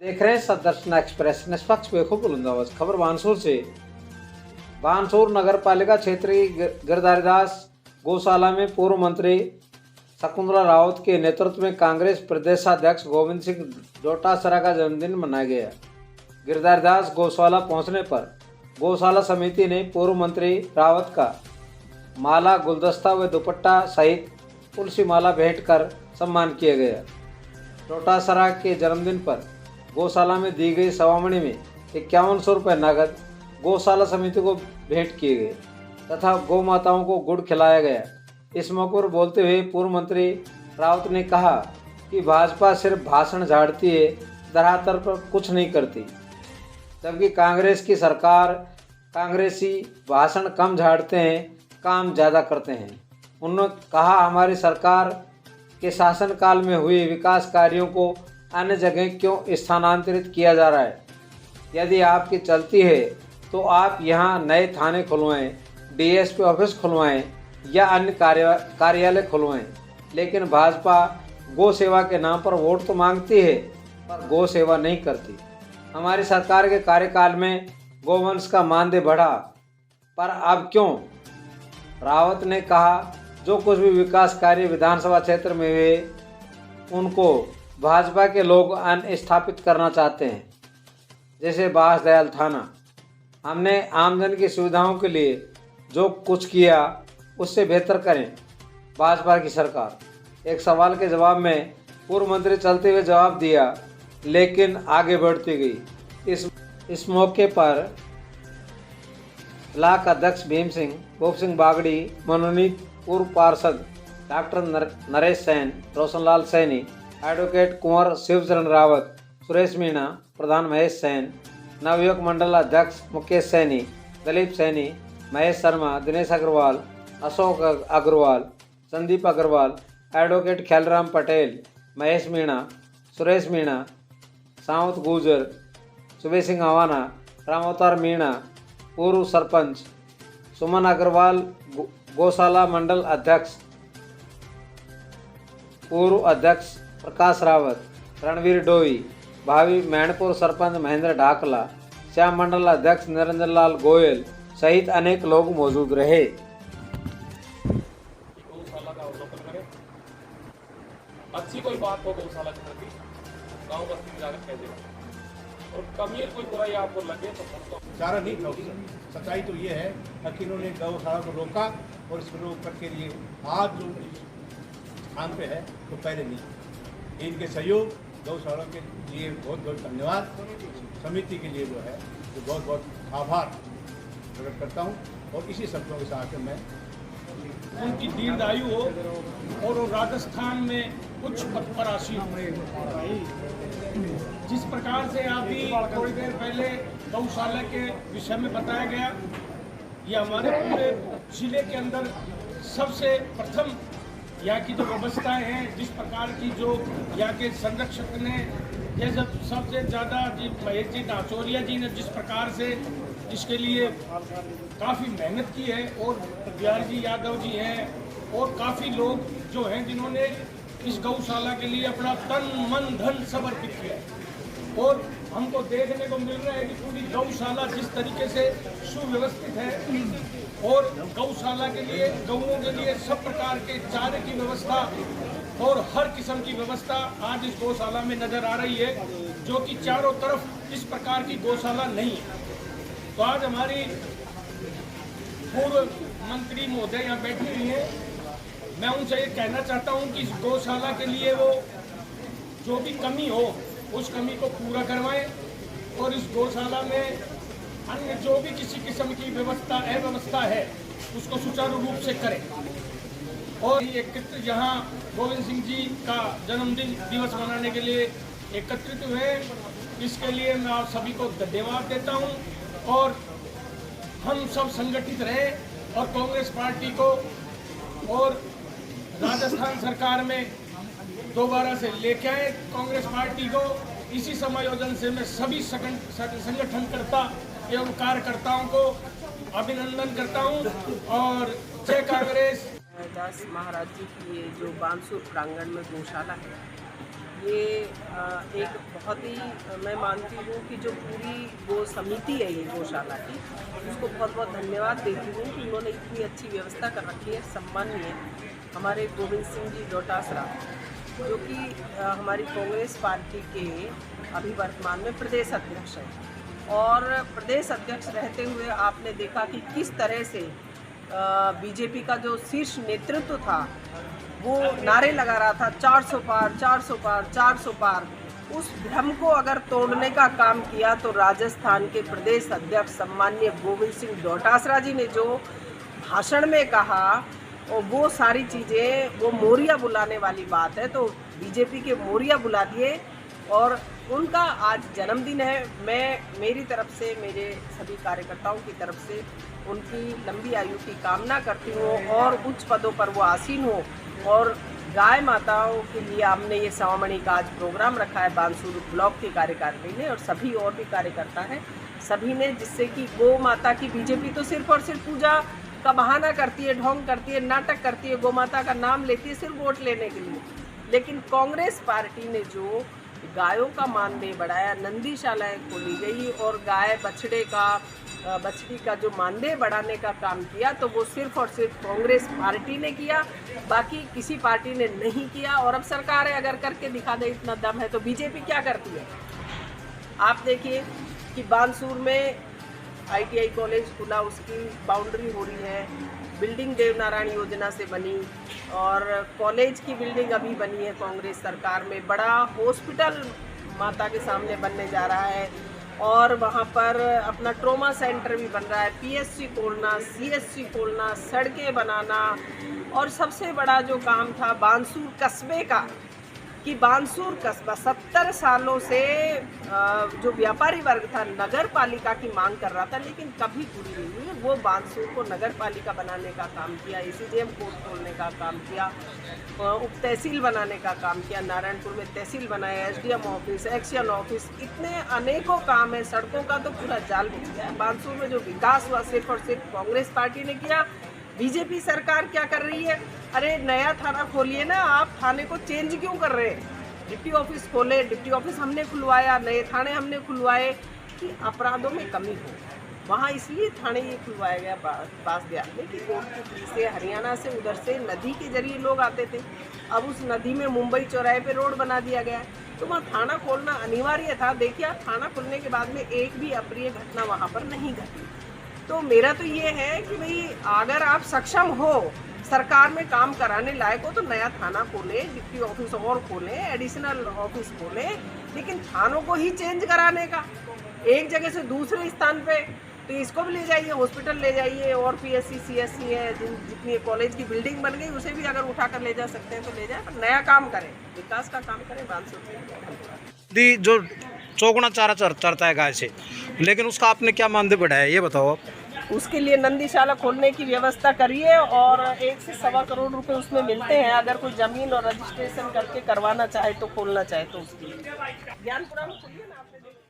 देख रहे हैं सदर्शन एक्सप्रेस, निष्पक्ष बेखूब बुलंदाबाज। खबर बानसूर से। बानसूर नगर पालिका क्षेत्रीय गिरधारीदास गौशाला में पूर्व मंत्री शकुंतला रावत के नेतृत्व में कांग्रेस प्रदेशाध्यक्ष गोविंद सिंह डोटासरा का जन्मदिन मनाया गया। गिरधारीदास गौशाला पहुंचने पर गौशाला समिति ने पूर्व मंत्री रावत का माला, गुलदस्ता व दुपट्टा सहित तुलसी माला भेंट कर सम्मान किया गया। डोटासरा के जन्मदिन पर गौशाला में दी गई सवामणी में 5100 रुपये नगद गौशाला समिति को भेंट किए गए तथा गौ माताओं को गुड़ खिलाया गया। इस मौके पर बोलते हुए पूर्व मंत्री रावत ने कहा कि भाजपा सिर्फ भाषण झाड़ती है, धरातल पर कुछ नहीं करती, जबकि कांग्रेस की सरकार कांग्रेसी भाषण कम झाड़ते हैं, काम ज़्यादा करते हैं। उन्होंने कहा, हमारी सरकार के शासनकाल में हुए विकास कार्यों को अन्य जगह क्यों स्थानांतरित किया जा रहा है। यदि आपकी चलती है तो आप यहाँ नए थाने खुलवाएं, डीएसपी ऑफिस खुलवाएं या अन्य कार्यालय खुलवाएं, लेकिन भाजपा गौ सेवा के नाम पर वोट तो मांगती है पर गौ सेवा नहीं करती। हमारी सरकार के कार्यकाल में गौवंश का मानदेय बढ़ा, पर अब क्यों? रावत ने कहा, जो कुछ भी विकास कार्य विधानसभा क्षेत्र में हुए उनको भाजपा के लोग अन्य स्थापित करना चाहते हैं, जैसे बांसदयाल थाना। हमने आमजन की सुविधाओं के लिए जो कुछ किया उससे बेहतर करें भाजपा की सरकार। एक सवाल के जवाब में पूर्व मंत्री चलते हुए जवाब दिया, लेकिन आगे बढ़ती गई। इस मौके पर ब्लॉक अध्यक्ष भीम सिंह, गोप सिंह बागड़ी, मनोनीत पूर्व पार्षद डॉक्टर नरेश सैन, रोशनलाल सैनी, एडवोकेट कुंवर शिवचरण रावत, सुरेश मीणा, प्रधान महेश सैन, नवयुवक मंडल अध्यक्ष मुकेश सैनी, दलीप सैनी, महेश शर्मा, दिनेश अग्रवाल, अशोक अग्रवाल, संदीप अग्रवाल, एडवोकेट ख्यालराम पटेल, महेश मीणा, सुरेश मीणा, सावंत गुजर, सुबह सिंह आवाना, रामअवतार मीणा, पूर्व सरपंच सुमन अग्रवाल, गौशाला मंडल अध्यक्ष पूर्व अध्यक्ष प्रकाश रावत, रणवीर डोई, भावी मैणपुर सरपंच महेंद्र ढाकला, श्याम मंडल अध्यक्ष निरंजन लाल गोयल सहित अनेक लोग मौजूद रहे। गौशाला का अवलोकन करें, अच्छी कोई बात हो गौशाला के प्रति, गाँव बस्ती जाकर कह देगा, और कमी कोई बुराई आपको लगे तो चारा नहीं था उससे। सच्चाई तो ये है कि इन्होंने गौशाला को रोका और इसको रोक करके लिए आज जो स्थान पे है तो पहले नहीं। इनके सहयोग गौशाला के लिए बहुत बहुत धन्यवाद। समिति के लिए जो है तो बहुत बहुत आभार प्रकट करता हूँ और इसी शब्दों के साथ मैं उनकी दीर्घायु हो और वो राजस्थान में उच्च पद पर आसीन हो। जिस प्रकार से अभी थोड़ी देर पहले गौशाला के विषय में बताया गया, ये हमारे पूरे जिले के अंदर सबसे प्रथम यहाँ की जो व्यवस्थाएं हैं, जिस प्रकार की जो यहाँ के संरक्षक ने, ये जब सबसे ज़्यादा जी महेश जी डाचोरिया जी ने जिस प्रकार से इसके लिए काफ़ी मेहनत की है, और बिहार जी यादव जी हैं और काफ़ी लोग जो हैं जिन्होंने इस गौशाला के लिए अपना तन मन धन समर्पित किया है। और हमको देखने को मिल रहा है कि पूरी गौशाला जिस तरीके से सुव्यवस्थित है और गौशाला के लिए, गौओं के लिए सब प्रकार के चारे की व्यवस्था और हर किस्म की व्यवस्था आज इस गौशाला में नजर आ रही है, जो कि चारों तरफ इस प्रकार की गौशाला नहीं है। तो आज हमारी पूर्व मंत्री महोदय यहाँ बैठी हुई हैं, मैं उनसे ये कहना चाहता हूँ कि इस गौशाला के लिए वो जो भी कमी हो उस कमी को पूरा करवाएं और इस गौशाला में अन्य जो भी किसी किस्म की व्यवस्था अव्यवस्था है उसको सुचारू रूप से करें। और एकत्रित यहाँ गोविंद सिंह जी का जन्मदिन दिवस मनाने के लिए एकत्रित हुए, इसके लिए मैं आप सभी को धन्यवाद देता हूँ। और हम सब संगठित रहें और कांग्रेस पार्टी को और राजस्थान सरकार में दोबारा से लेके आए कांग्रेस पार्टी को। इसी समायोजन से मैं सभी संगठनकर्ता एवं कार्यकर्ताओं को अभिनंदन करता हूं और जय कांग्रेस। दास महाराज जी की ये जो बानसूर प्रांगण में गौशाला है, ये एक बहुत ही मैं मानती हूँ कि जो पूरी गो समिति है ये गौशाला की, उसको बहुत बहुत धन्यवाद देती हूँ कि उन्होंने इतनी अच्छी व्यवस्था कर रखी है। सम्माननीय हमारे गोविंद सिंह जी डोटासरा, जो कि हमारी कांग्रेस पार्टी के अभी वर्तमान में प्रदेश अध्यक्ष हैं, और प्रदेश अध्यक्ष रहते हुए आपने देखा कि किस तरह से बीजेपी का जो शीर्ष नेतृत्व था वो नारे लगा रहा था 400 पार 400 पार 400 पार। उस भ्रम को अगर तोड़ने का काम किया तो राजस्थान के प्रदेश अध्यक्ष सम्माननीय गोविंद सिंह डोटासरा जी ने जो भाषण में कहा, और वो सारी चीज़ें वो मोरिया बुलाने वाली बात है। तो बीजेपी के मोरिया बुला दिए, और उनका आज जन्मदिन है। मैं मेरी तरफ से, मेरे सभी कार्यकर्ताओं की तरफ से उनकी लंबी आयु की कामना करती हूँ और उच्च पदों पर वो आसीन हो। और गाय माताओं के लिए हमने ये सवामणि का आज प्रोग्राम रखा है बानसूर ब्लॉक की कार्यकारिणी ने, और सभी और भी कार्यकर्ता हैं, सभी ने, जिससे कि गौ माता की बीजेपी तो सिर्फ और सिर्फ पूजा का बहाना करती है, ढोंग करती है, नाटक करती है, गौ माता का नाम लेती है सिर्फ वोट लेने के लिए। लेकिन कांग्रेस पार्टी ने जो गायों का मानदेय बढ़ाया, नंदीशालाएँ खोली गई और गाय बछड़ी का जो मानदेय बढ़ाने का काम किया, तो वो सिर्फ और सिर्फ कांग्रेस पार्टी ने किया, बाकी किसी पार्टी ने नहीं किया। और अब सरकारें अगर करके दिखा दे इतना दम है तो बीजेपी क्या करती है। आप देखिए कि बानसूर में ITI कॉलेज खुला, उसकी बाउंड्री हो रही है, बिल्डिंग देवनारायण योजना से बनी, और कॉलेज की बिल्डिंग अभी बनी है कांग्रेस सरकार में। बड़ा हॉस्पिटल माता के सामने बनने जा रहा है, और वहाँ पर अपना ट्रोमा सेंटर भी बन रहा है, PSC खोलना, CSC खोलना, सड़कें बनाना। और सबसे बड़ा जो काम था बानसूर कस्बे का, कि बानसूर कस्बा 70 सालों से जो व्यापारी वर्ग था नगर पालिका की मांग कर रहा था, लेकिन कभी पूरी नहीं हुई। वो बानसूर को नगर पालिका बनाने का काम किया, ACDM कोर्ट खोलने का काम किया, उप तहसील बनाने का काम किया, नारायणपुर में तहसील बनाया, SDM ऑफिस, एक्शन ऑफिस, इतने अनेकों काम है। सड़कों का तो पूरा जाल बिछ गया है। बानसूर में जो विकास हुआ सिर्फ और सिर्फ कांग्रेस पार्टी ने किया। बीजेपी सरकार क्या कर रही है, अरे नया थाना खोलिए ना, आप थाने को चेंज क्यों कर रहे हैं। डिप्टी ऑफिस खोले, डिप्टी ऑफिस हमने खुलवाया, नए थाने हमने खुलवाए कि अपराधों में कमी हो। वहाँ इसलिए थाने ये खुलवाया गया पास देहात में कि कोटपुतली से, हरियाणा से, उधर से नदी के जरिए लोग आते थे। अब उस नदी में मुंबई चौराहे पे रोड बना दिया गया है, तो वहाँ थाना खोलना अनिवार्य था। देखिए आप, थाना खुलने के बाद में एक भी अप्रिय घटना वहाँ पर नहीं घटी। तो मेरा तो ये है कि भाई अगर आप सक्षम हो, सरकार में काम कराने लायक हो, तो नया थाना खोले, डिप्टी ऑफिस और खोले, एडिशनल ऑफिस खोले, लेकिन थानों को ही चेंज कराने का एक जगह से दूसरे स्थान पे, तो इसको भी ले जाइए, हॉस्पिटल ले जाइए, और PSC CSC है, जितनी कॉलेज की बिल्डिंग बन गई उसे भी अगर उठा कर ले जा सकते हैं तो ले जाए, पर नया काम करें, विकास का काम करें। बानसूर में जो चौगुना चारा चरता है गाय से, लेकिन उसका आपने क्या मानदेय बढ़ाया ये बताओ आप। उसके लिए नंदीशाला खोलने की व्यवस्था करिए, और 1 से सवा करोड़ रुपए उसमें मिलते हैं। अगर कोई जमीन और रजिस्ट्रेशन करके करवाना चाहे तो, खोलना चाहे तो उसके लिए ज्ञानपुरा में खोलिए ना आपने।